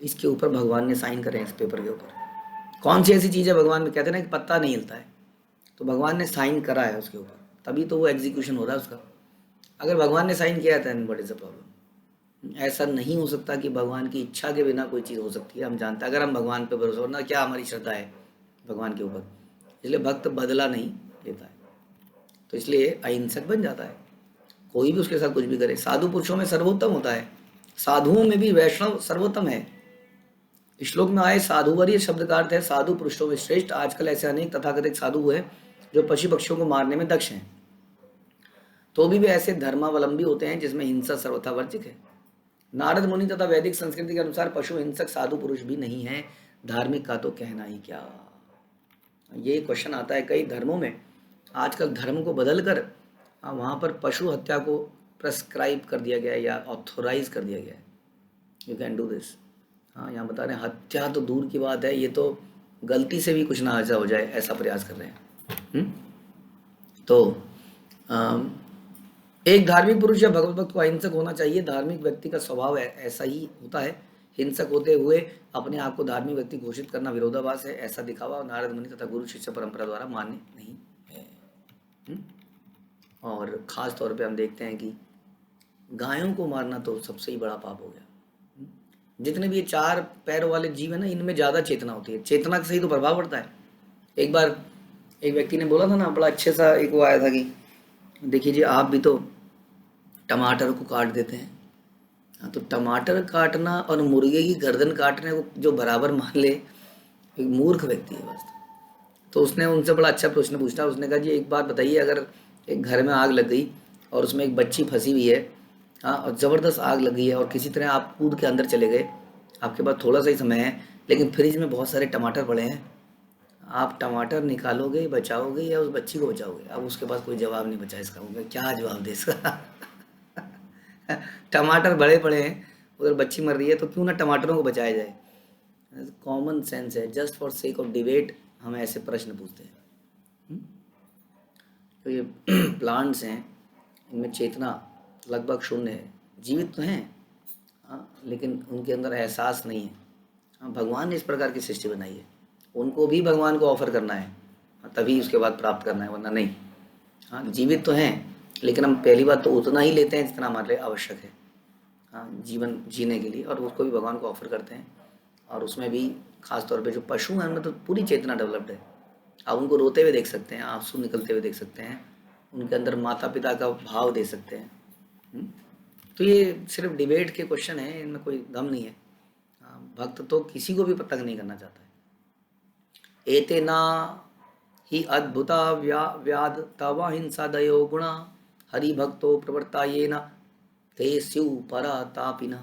Speaker 1: इसके ऊपर भगवान ने साइन करे हैं। इस पेपर के ऊपर कौन सी ऐसी चीज़ है, भगवान में कहते हैं ना कि पत्ता नहीं हिलता है, तो भगवान ने साइन करा है उसके ऊपर, तभी तो वो एग्जीक्यूशन हो रहा है उसका। अगर भगवान ने साइन किया है तो व्हाट इज द प्रॉब्लम? ऐसा नहीं हो सकता कि भगवान की इच्छा के बिना कोई चीज़ हो सकती है। हम जानते हैं अगर हम भगवान पे भरोसा, वरना क्या हमारी श्रद्धा है भगवान के ऊपर। इसलिए भक्त बदला नहीं लेता है, तो इसलिए अहिंसक बन जाता है, कोई भी उसके साथ कुछ भी करे। साधु पुरुषों में सर्वोत्तम होता है, साधुओं में भी वैष्णव सर्वोत्तम है। श्लोक में आए साधुवर्य शब्द का अर्थ है साधु पुरुषों में श्रेष्ठ। आजकल ऐसे अनेक तथाकथित साधु हुए जो पशु पक्षियों को मारने में दक्ष हैं, तो भी वे ऐसे धर्मावलंबी होते हैं जिसमें हिंसा सर्वथा वर्जित है। नारद मुनि तथा वैदिक संस्कृति के अनुसार पशु हिंसक साधु पुरुष भी नहीं है, धार्मिक का तो कहना ही क्या। ये क्वेश्चन आता है कई धर्मों में। आजकल धर्म को बदल कर वहाँ पर पशु हत्या को प्रेस्क्राइब कर दिया गया है या ऑथोराइज कर दिया गया है। You can do this. हाँ, यहाँ बता रहे हैं हत्या तो दूर की बात है, ये तो गलती से भी कुछ ना ऐसा हो जाए ऐसा प्रयास कर रहे हैं। तो एक धार्मिक पुरुष या भगवत भक्त को अहिंसक होना चाहिए। धार्मिक व्यक्ति का स्वभाव ऐसा ही होता है। हिंसक होते हुए अपने आप को धार्मिक व्यक्ति घोषित करना विरोधाभास है। ऐसा दिखावा नारद मुनि तथा गुरु शिष्य परंपरा द्वारा मान्य नहीं है। और ख़ास तौर पे हम देखते हैं कि गायों को मारना तो सबसे ही बड़ा पाप हो गया। जितने भी ये चार पैरों वाले जीव है ना, इनमें ज़्यादा चेतना होती है, चेतना का सही तो प्रभाव पड़ता है। एक बार एक व्यक्ति ने बोला था ना, बड़ा अच्छे सा एक वो आया था कि देखिए जी, आप भी तो टमाटर को काट देते हैं। हाँ, तो टमाटर काटना और मुर्गे की गर्दन काटने को जो बराबर मान ले, एक मूर्ख व्यक्ति है बस। तो उसने उनसे बड़ा अच्छा प्रश्न पूछा। उसने कहा जी एक बात बताइए, अगर एक घर में आग लग गई और उसमें एक बच्ची फंसी हुई है, हाँ, और ज़बरदस्त आग लग गई है और किसी तरह आप कूद के अंदर चले गए, आपके पास थोड़ा सा ही समय है, लेकिन फ्रिज में बहुत सारे टमाटर पड़े हैं, आप टमाटर निकालोगे, बचाओगे या उस बच्ची को बचाओगे? अब उसके पास कोई जवाब नहीं बचा इसका। उनका क्या जवाब दे इसका? टमाटर बड़े पड़े हैं, उधर बच्ची मर रही है, तो क्यों ना टमाटरों को बचाया जाए। कॉमन सेंस है, just for sake of debate हम ऐसे प्रश्न पूछते हैं। तो ये प्लांट्स हैं, इनमें चेतना लगभग शून्य है, जीवित तो हैं, हाँ, लेकिन उनके अंदर एहसास नहीं है। हाँ, भगवान ने इस प्रकार की सृष्टि बनाई है, उनको भी भगवान को ऑफर करना है, तभी उसके बाद प्राप्त करना है, वरना नहीं। हाँ, जीवित तो हैं, लेकिन हम पहली बात तो उतना ही लेते हैं जितना हमारे लिए आवश्यक है। हाँ, जीवन जीने के लिए, और उसको भी भगवान को ऑफर करते हैं। और उसमें भी खास तौर पे जो पशु हैं उनमें तो पूरी चेतना डेवलप्ड है। आप उनको रोते हुए देख सकते हैं, आंसू निकलते हुए देख सकते हैं, उनके अंदर माता पिता का भाव दे सकते हैं। हम्म? तो ये सिर्फ डिबेट के क्वेश्चन है, इनमें कोई दम नहीं है। भक्त तो किसी को भी तंग नहीं करना चाहता है। एतेना ही अद्भुता व्याध तवा हिंसा दयो गुणा हरि भक्तो प्रवर्ता ये न ते स्यु परा तापिना।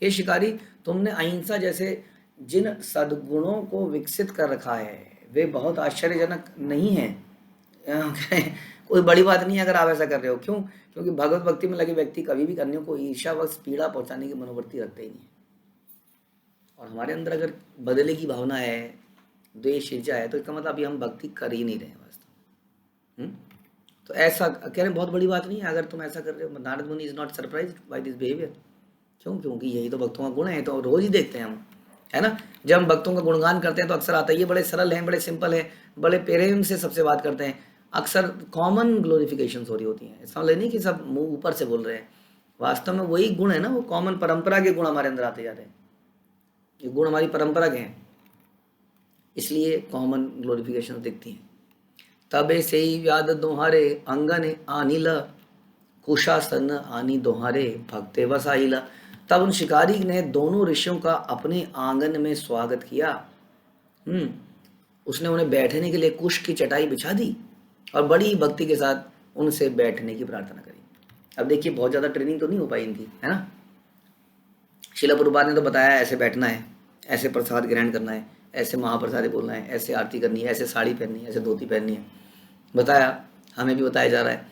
Speaker 1: हे शिकारी, तुमने अहिंसा जैसे जिन सद्गुणों को विकसित कर रखा है वे बहुत आश्चर्यजनक नहीं है। कोई बड़ी बात नहीं है अगर आप ऐसा कर रहे हो। क्यों? क्योंकि भगवत भक्ति में लगे व्यक्ति कभी भी अन्यों को ईर्ष्यावश पीड़ा पहुंचाने की मनोवृत्ति रखते ही नहीं है। और हमारे अंदर अगर बदले की भावना है, द्वेष ईर्ष्या है, तो इसका मतलब अभी हम भक्ति कर ही नहीं रहे हैं वास्तव में। तो ऐसा कह रहे बहुत बड़ी बात नहीं है अगर तुम ऐसा कर रहे हो। नारद मुनि is not surprise by this behaviour. क्यों? क्योंकि यही तो भक्तों का गुण है, तो रोज ही देखते हैं हम, है ना। जब हम भक्तों का गुणगान करते हैं तो अक्सर आता है ये बड़े सरल हैं, बड़े सिंपल हैं, बड़े प्रेम से सबसे बात करते हैं। अक्सर कॉमन ग्लोरिफिकेशन हो रही होती हैं। इसका मतलब नहीं कि सब मुंह ऊपर से बोल रहे हैं, वास्तव में वही गुण है ना, वो कॉमन परंपरा के गुण हमारे अंदर आते जाते हैं। ये गुण हमारी परंपरा के हैं, इसलिए कॉमन ग्लोरिफिकेशन दिखती हैं। तबे से ही व्याध दोहारे अंगन आनिल कुशासन आनी दोहारे भक्ते वसाइला। तब उन शिकारी ने दोनों ऋषियों का अपने आंगन में स्वागत किया। उसने उन्हें बैठने के लिए कुश की चटाई बिछा दी और बड़ी भक्ति के साथ उनसे बैठने की प्रार्थना करी। अब देखिए बहुत ज़्यादा ट्रेनिंग तो नहीं हो पाई इनकी, है ना। शिला प्रभुपाद ने तो बताया ऐसे बैठना है, ऐसे प्रसाद ग्रहण करना है, ऐसे महाप्रसाद बोलना है, ऐसे आरती करनी है, ऐसे साड़ी पहननी है, ऐसे धोती पहननी है, बताया, हमें भी बताया जा रहा है।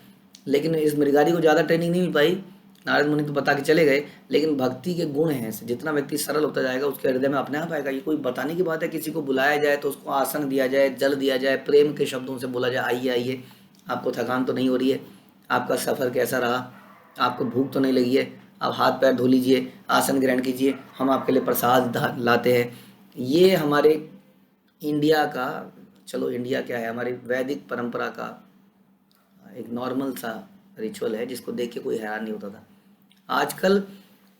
Speaker 1: लेकिन इस मृगारी को ज़्यादा ट्रेनिंग नहीं मिल पाई। नारद मुनि तो बता के चले गए, लेकिन भक्ति के गुण हैं, जितना व्यक्ति सरल होता जाएगा उसके हृदय में अपने आप आएगा। ये कोई बताने की बात है, किसी को बुलाया जाए तो उसको आसन दिया जाए, जल दिया जाए, प्रेम के शब्दों से बोला जाए, आइए आइए, आपको थकान तो नहीं हो रही है, आपका सफ़र कैसा रहा, आपको भूख तो नहीं लगी है, आप हाथ पैर धो लीजिए, आसन ग्रहण कीजिए, हम आपके लिए प्रसाद लाते हैं। ये हमारे इंडिया का, चलो इंडिया क्या है, हमारी वैदिक परंपरा का एक नॉर्मल सा रिचुअल है जिसको देख के कोई हैरान नहीं होता था। आजकल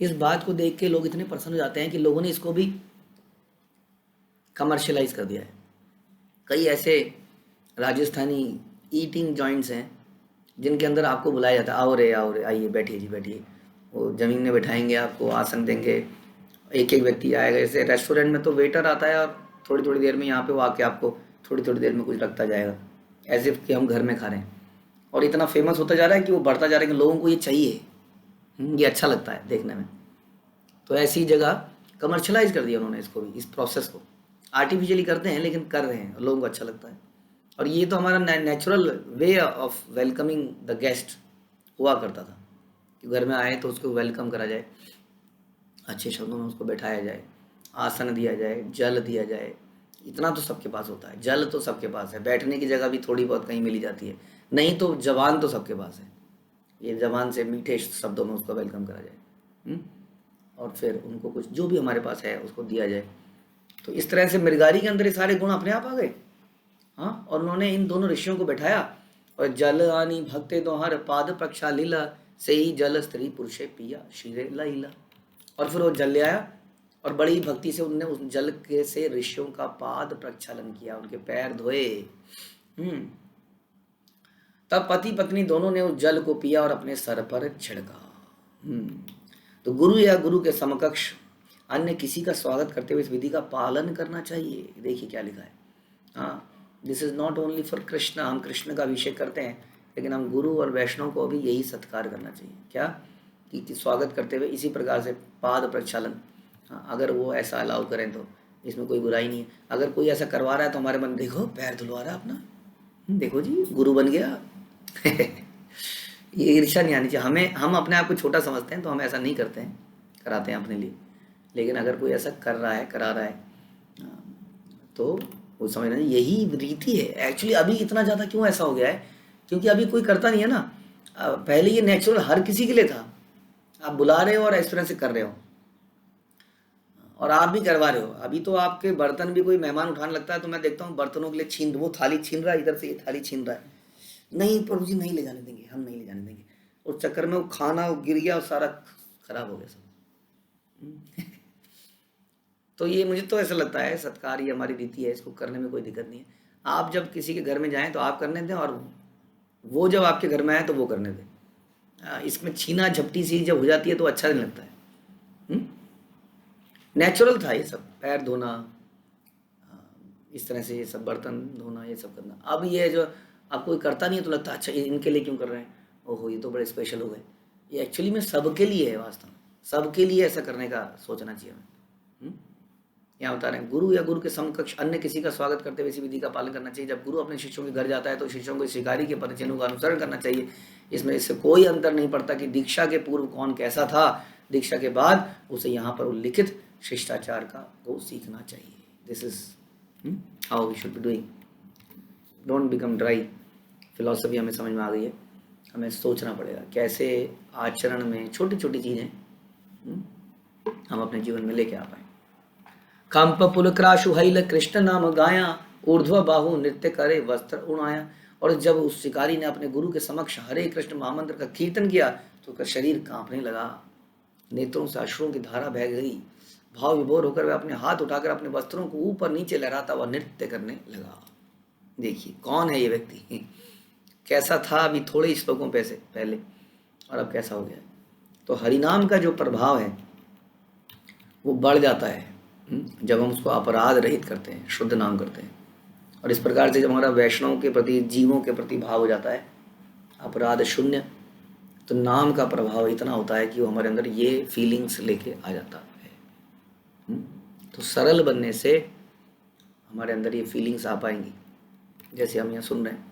Speaker 1: इस बात को देख के लोग इतने प्रसन्न हो जाते हैं कि लोगों ने इसको भी कमर्शियलाइज कर दिया है। कई ऐसे राजस्थानी ईटिंग जॉइंट्स हैं जिनके अंदर आपको बुलाया जाता है, आओ रे आइए, बैठिए जी बैठिए। वो ज़मीन में बैठाएंगे, आपको आसन देंगे, एक एक व्यक्ति आएगा। जैसे रेस्टोरेंट में तो वेटर आता है और थोड़ी थोड़ी देर में यहाँ पे वो आके आपको थोड़ी थोड़ी देर में कुछ रखता जाएगा, ऐसे कि हम घर में खा रहे हैं। और इतना फेमस होता जा रहा है कि वो बढ़ता जा रहा है कि लोगों को ये चाहिए, ये अच्छा लगता है देखने में। तो ऐसी जगह कमर्शलाइज कर दिया उन्होंने इसको भी, इस प्रोसेस को आर्टिफिशियली करते हैं लेकिन कर रहे हैं, लोगों को अच्छा लगता है। और ये तो हमारा natural way of welcoming the guest हुआ करता था कि घर में आए तो उसको वेलकम करा जाए, अच्छे शब्दों में उसको बैठाया जाए, आसन दिया जाए, जल दिया जाए। इतना तो सबके पास होता है, जल तो सबके पास है, बैठने की जगह भी थोड़ी बहुत कहीं मिली जाती है, नहीं तो जबान तो सबके पास है, ये जबान से मीठे शब्दों में उसको वेलकम करा जाए। और फिर उनको कुछ जो भी हमारे पास है उसको दिया जाए। तो इस तरह से मृगारी के अंदर ये सारे गुण अपने आप आ गए। हाँ, और उन्होंने इन दोनों ऋषियों को बैठाया और जल आनी भक्ते दोहर पाद प्रक्षालीला से ही जल स्त्री पुरुषे पिया शीरे लीला। और फिर वो जल ले आया और बड़ी भक्ति से उनने उस जल के से ऋषियों का पाद प्रक्षालन किया, उनके पैर धोए। तब पति पत्नी दोनों ने उस जल को पिया और अपने सर पर छिड़का। तो गुरु या गुरु के समकक्ष अन्य किसी का स्वागत करते हुए इस विधि का पालन करना चाहिए। देखिए क्या लिखा है। हाँ, this is not only for Krishna, हम कृष्ण का अभिषेक करते हैं, लेकिन हम गुरु और वैष्णव को भी यही सत्कार करना चाहिए। क्या कि स्वागत करते हुए इसी प्रकार से पाद प्रक्षालन। हाँ, अगर वो ऐसा अलाउ करें तो इसमें कोई बुराई नहीं है। अगर कोई ऐसा करवा रहा है तो हमारे मन, देखो पैर धुलवा रहा है अपना, देखो जी गुरु बन गया। ये ईर्ष्या नहीं आनी चाहिए हमें। हम अपने आप को छोटा समझते हैं तो हम ऐसा नहीं करते हैं, कराते हैं अपने लिए। लेकिन अगर कोई ऐसा कर रहा है, करा रहा है, तो वो समझना यही रीति है। एक्चुअली अभी इतना ज़्यादा क्यों ऐसा हो गया है, क्योंकि अभी कोई करता नहीं है ना। पहले ये नेचुरल हर किसी के लिए था, आप बुला रहे हो और इस तरह से कर रहे हो और आप भी करवा रहे हो। अभी तो आपके बर्तन भी कोई मेहमान उठाने लगता है तो मैं देखता हूँ बर्तनों के लिए वो थाली छीन रहा है, इधर से ये थाली छीन रहा है, नहीं प्रभु जी नहीं ले जाने देंगे, हम नहीं ले जाने देंगे। उस चक्कर में वो खाना गिर गया और सारा खराब हो गया सब। तो ये मुझे तो ऐसा लगता है, सत्कार ये हमारी रीति है, इसको करने में कोई दिक्कत नहीं है। आप जब किसी के घर में जाएं तो आप करने दें, और वो जब आपके घर में आए तो वो करने दें। इसमें छीना झपटी सी जब हो जाती है तो अच्छा नहीं लगता है। नेचुरल था ये सब, पैर धोना, इस तरह से ये सब बर्तन धोना, ये सब करना। अब ये जो अब कोई करता नहीं है तो लगता है अच्छा इनके लिए क्यों कर रहे हैं, ओहो ये तो बड़े स्पेशल हो गए। ये एक्चुअली में सबके लिए है, वास्तव में सबके लिए ऐसा करने का सोचना चाहिए हमें। यहाँ बता रहे हैं, गुरु या गुरु के समकक्ष अन्य किसी का स्वागत करते हुए इसी विधि का पालन करना चाहिए। जब गुरु अपने शिष्यों के घर जाता है तो शिष्यों को शिकारी के परिचिनों का अनुसरण करना चाहिए। इसमें इससे कोई अंतर नहीं पड़ता कि दीक्षा के पूर्व कौन कैसा था, दीक्षा के बाद उसे यहाँ पर उल्लिखित शिष्टाचार को सीखना चाहिए। This is how we should be doing. Don't become dry. Philosophy हमें समझ में आ गई है, हमें सोचना पड़ेगा कैसे आचरण में छोटी छोटी चीज़ें हम अपने जीवन में लेके आ पाए। कंप पुलक्राशु हैल कृष्ण नाम गाया, ऊर्ध्व बाहु नृत्य करे वस्त्र उड़ाया। और जब उस शिकारी ने अपने गुरु के समक्ष हरे कृष्ण महामंत्र का कीर्तन किया तो उसका शरीर कांपने लगा, नेत्रों से अश्रुओं की धारा बह गई। भाव विभोर होकर वह अपने हाथ उठाकर अपने वस्त्रों को ऊपर नीचे लहराता हुआ नृत्य करने लगा। देखिए कौन है ये व्यक्ति, कैसा था अभी थोड़े श्लोकों पहले और अब कैसा हो गया। तो हरिनाम का जो प्रभाव है वो बढ़ जाता है जब हम उसको अपराध रहित करते हैं, शुद्ध नाम करते हैं। और इस प्रकार से जब हमारा वैष्णव के प्रति, जीवों के प्रति भाव हो जाता है अपराध शून्य, तो नाम का प्रभाव इतना होता है कि वो हमारे अंदर ये फीलिंग्स लेके आ जाता है। तो सरल बनने से हमारे अंदर ये फीलिंग्स आ पाएंगी, जैसे हम यहाँ सुन रहे हैं।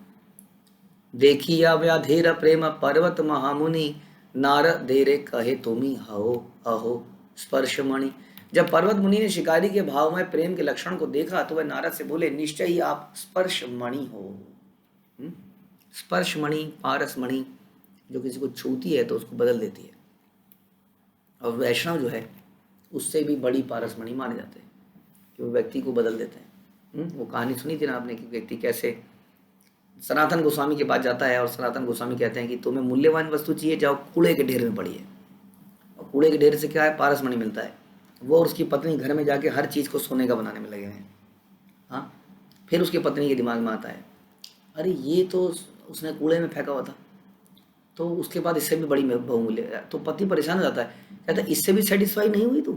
Speaker 1: देखिया व्याधेर प्रेम पर्वत महामुनि, नारद देरे कहे तुमी हो अहो स्पर्शमणि। जब पर्वत मुनि ने शिकारी के भाव में प्रेम के लक्षण को देखा तो वह नारद से बोले, निश्चय ही आप स्पर्शमणि हो। स्पर्शमणि, पारसमणि, जो किसी को छूती है तो उसको बदल देती है। और वैष्णव जो है उससे भी बड़ी पारसमणि माने जाते हैं कि वो व्यक्ति को बदल देते हैं। वो कहानी सुनी थी ना आपने कि व्यक्ति कैसे सनातन गोस्वामी के पास जाता है और सनातन गोस्वामी कहते हैं कि तुम्हें मूल्यवान वस्तु चाहिए, जाओ कूड़े के ढेर में पड़ी है। और कूड़े के ढेर से क्या है, पारसमणि मिलता है। वो और उसकी पत्नी घर में जाके हर चीज़ को सोने का बनाने में लगे हुए हैं। हाँ, फिर उसकी पत्नी के दिमाग में आता है अरे ये तो उसने कूड़े में फेंका हुआ था, तो उसके बाद इससे भी बड़ी बहुमूल्य। तो पति परेशान हो जाता है, कहता है इससे भी सेटिस्फाई नहीं हुई तू,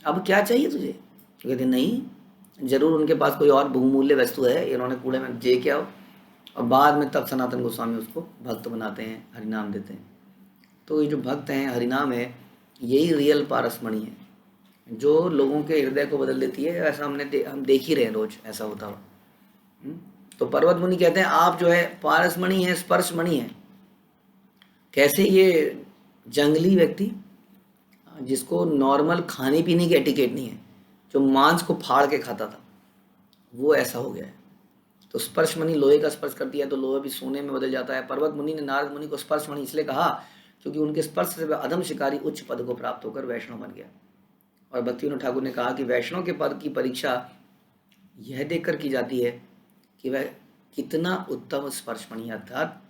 Speaker 1: अब क्या चाहिए तुझे। तो कहते नहीं, जरूर उनके पास कोई और बहुमूल्य वस्तु है, इन्होंने कूड़े में जे क्या हो। और बाद में तब सनातन गोस्वामी उसको भक्त बनाते हैं, हरिनाम देते हैं। तो ये जो भक्त हैं, हरिनाम है, यही रियल पारसमणि है जो लोगों के हृदय को बदल देती है। ऐसा हम देख ही रहे हैं रोज ऐसा होता हुआ। तो पर्वत मुनि कहते हैं आप जो है पारसमणि है, स्पर्शमणि है। कैसे, ये जंगली व्यक्ति जिसको नॉर्मल खाने पीने की एटिकेट नहीं है, जो मांस को फाड़ के खाता था, वो ऐसा हो गया है। तो स्पर्शमणि, लोहे का स्पर्श करती है तो लोहा भी सोने में बदल जाता है। पर्वत मुनि ने नारद मुनि को स्पर्शमणि इसलिए कहा क्योंकि उनके स्पर्श से वह अधम शिकारी उच्च पद को प्राप्त होकर वैष्णव बन गया। और भक्तिविनोद ठाकुर ने कहा कि वैष्णव के पद की परीक्षा यह देखकर की जाती है कि वह कितना उत्तम स्पर्शमणि, अर्थात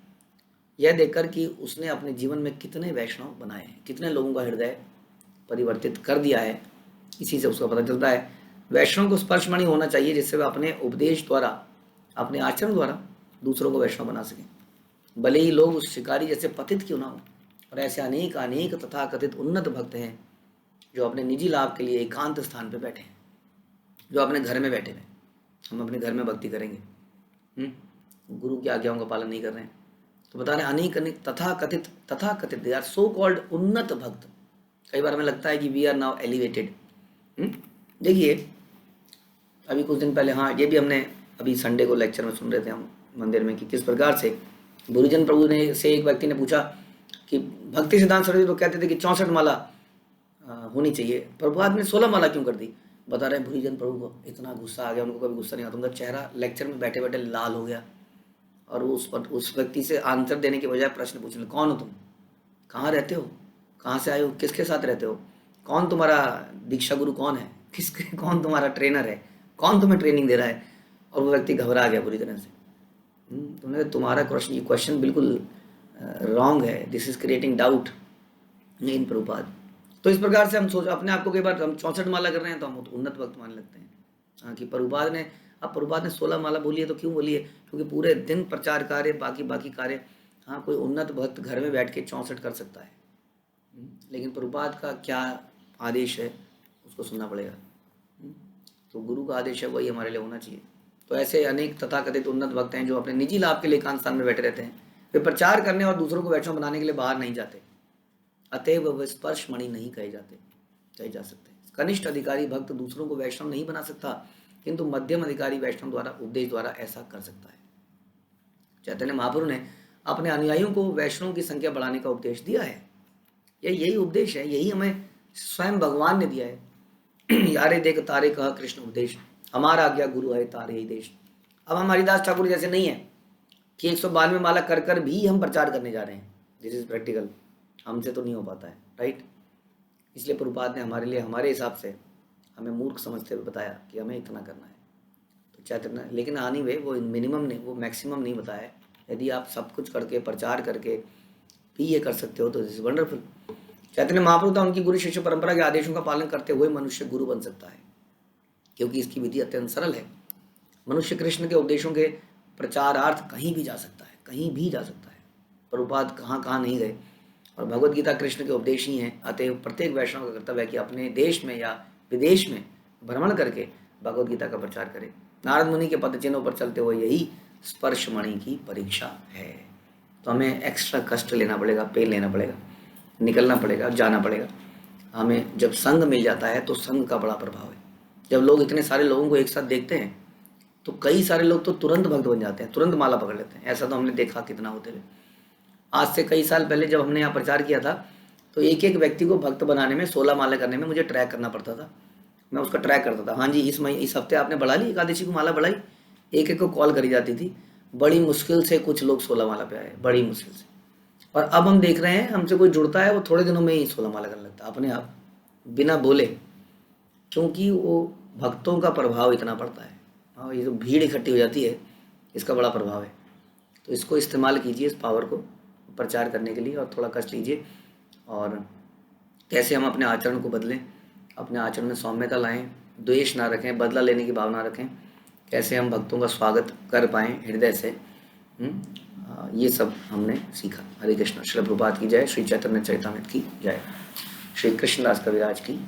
Speaker 1: यह देखकर कि उसने अपने जीवन में कितने वैष्णव बनाए हैं, कितने लोगों का हृदय परिवर्तित कर दिया है। इसी से उसका पता चलता है। वैष्णव को स्पर्शमणि होना चाहिए जिससे वह अपने उपदेश द्वारा, अपने आचरण द्वारा दूसरों को वैष्णव बना सकें, भले ही लोग उस शिकारी जैसे पतित क्यों ना हो। और ऐसे अनेक अनेक तथा कथित उन्नत भक्त हैं जो अपने निजी लाभ के लिए एकांत स्थान पर बैठे हैं, जो अपने घर में बैठे हैं। हम अपने घर में भक्ति करेंगे, गुरु की आज्ञाओं का पालन नहीं कर रहे हैं, तो बता रहे अनेक अनेक तथा कथित दे आर सो कॉल्ड उन्नत भक्त। कई बार हमें लगता है कि वी आर नाउ एलिवेटेड। देखिए अभी कुछ दिन पहले, हाँ ये भी हमने अभी संडे को लेक्चर में सुन रहे थे हम मंदिर में कि किस प्रकार से गुरुजन प्रभु ने से एक व्यक्ति ने पूछा कि भक्ति सिद्धांत सरस्वती तो कहते थे कि 64 माला होनी चाहिए, प्रभुपाद ने 16 माला क्यों कर दी। बता रहे हैं भुरीजन प्रभु को इतना गुस्सा आ गया, उनको कभी गुस्सा नहीं आता, उनका चेहरा लेक्चर में बैठे बैठे लाल हो गया। और उस व्यक्ति से आंसर देने के बजाय प्रश्न पूछने, कौन हो तुम, कहाँ रहते हो, कहाँ से आए हो, किसके साथ रहते हो, कौन तुम्हारा दीक्षा गुरु कौन है, कौन तुम्हारा ट्रेनर है, कौन तुम्हें ट्रेनिंग दे रहा है। और वो व्यक्ति घबरा गया पूरी तरह से। तुमने तुम्हारा क्वेश्चन बिल्कुल रॉन्ग है, this is creating doubt in Prabhupada. तो इस प्रकार से हम सोच अपने आप को कई बार हम 64 माला कर रहे हैं तो हम उन्नत भक्त मानने लगते हैं। हाँ, कि प्रभुपाद ने, अब प्रभुपाद ने 16 माला बोली है तो क्यों बोली है? क्योंकि पूरे दिन प्रचार कार्य, बाकी कार्य, हाँ कोई उन्नत भक्त घर में बैठ के 64 कर सकता है, लेकिन प्रभुपाद का क्या आदेश है उसको सुनना पड़ेगा। तो गुरु का आदेश है वही हमारे लिए होना चाहिए। तो ऐसे अनेक तथाकथित उन्नत भक्त हैं जो अपने निजी लाभ के लिए एकांत स्थान में बैठे रहते हैं, वे प्रचार करने और दूसरों को वैष्णव बनाने के लिए बाहर नहीं जाते, अतएव वह स्पर्श मणि नहीं कहे जा सकते। कनिष्ठ अधिकारी भक्त दूसरों को वैष्णव नहीं बना सकता, किंतु मध्यम अधिकारी वैष्णव द्वारा उपदेश द्वारा ऐसा कर सकता है। चैतन्य महाप्रभु ने अपने अनुयायियों को वैष्णव की संख्या बढ़ाने का उपदेश दिया है। यही उपदेश है, यही हमें स्वयं भगवान ने दिया है। यारे देख तारे कहा कृष्ण उपदेश, हमारा आज्ञा गुरु है तारे ही देश। अब हम हरिदास ठाकुर जैसे नहीं है कि 192 माला कर कर भी हम प्रचार करने जा रहे हैं। दिस इज प्रैक्टिकल, हमसे तो नहीं हो पाता है, राइट। इसलिए प्रभुपाद ने हमारे लिए, हमारे हिसाब से हमें मूर्ख समझते हुए बताया कि हमें इतना करना है। तो चैतन्य, लेकिन आनी वे वो मिनिमम नहीं, वो मैक्सिमम नहीं बताया। यदि आप सब कुछ करके, प्रचार करके भी ये कर सकते हो तो this is wonderful. Chaitanya Mahaprabhu था, उनकी गुरु शिष्य परंपरा के आदेशों का पालन करते हुए मनुष्य गुरु बन सकता है, क्योंकि इसकी विधि अत्यंत सरल है। मनुष्य कृष्ण के उपदेशों के प्रचारार्थ कहीं भी जा सकता है, कहीं भी जा सकता है। प्रभुपाद कहाँ कहाँ नहीं गए, और भगवद गीता कृष्ण के उपदेश ही हैं। अतएव प्रत्येक वैष्णव का कर्तव्य है कि अपने देश में या विदेश में भ्रमण करके भगवद गीता का प्रचार करे। नारद मुनि के पद चिन्हों पर चलते हुए यही स्पर्श मणि की परीक्षा है। तो हमें एक्स्ट्रा कष्ट लेना पड़ेगा, पेन लेना पड़ेगा, निकलना पड़ेगा, जाना पड़ेगा। हमें जब संग मिल जाता है तो संग का बड़ा प्रभाव है। जब लोग इतने सारे लोगों को एक साथ देखते हैं तो कई सारे लोग तो तुरंत भक्त बन जाते हैं, तुरंत माला पकड़ लेते हैं। ऐसा तो हमने देखा कितना होते हुए। आज से कई साल पहले जब हमने यहाँ प्रचार किया था तो एक एक व्यक्ति को भक्त बनाने में, 16 माला करने में मुझे ट्रैक करना पड़ता था। मैं उसका ट्रैक करता था, हाँ जी इस हफ्ते आपने बढ़ा ली, एकादशी को माला बढ़ाई, एक एक को कॉल करी जाती थी। बड़ी मुश्किल से कुछ लोग 16 माला पे आए, बड़ी मुश्किल से। और अब हम देख रहे हैं, हमसे कोई जुड़ता है वो थोड़े दिनों में ही 16 माला करने लगता है अपने आप, बिना बोले, क्योंकि वो भक्तों का प्रभाव इतना पड़ता है। और ये जो भीड़ इकट्ठी हो जाती है, इसका बड़ा प्रभाव है। तो इसको इस्तेमाल कीजिए, इस पावर को प्रचार करने के लिए, और थोड़ा कष्ट लीजिए। और कैसे हम अपने आचरण को बदलें, अपने आचरण में सौम्यता लाएं, द्वेष ना रखें, बदला लेने की भावना रखें, कैसे हम भक्तों का स्वागत कर पाएँ हृदय से, ये सब हमने सीखा। हरे कृष्ण। श्री प्रभुपाद की जय, श्री चैतन्य चरितामृत की जय, श्री कृष्णदास कविराज की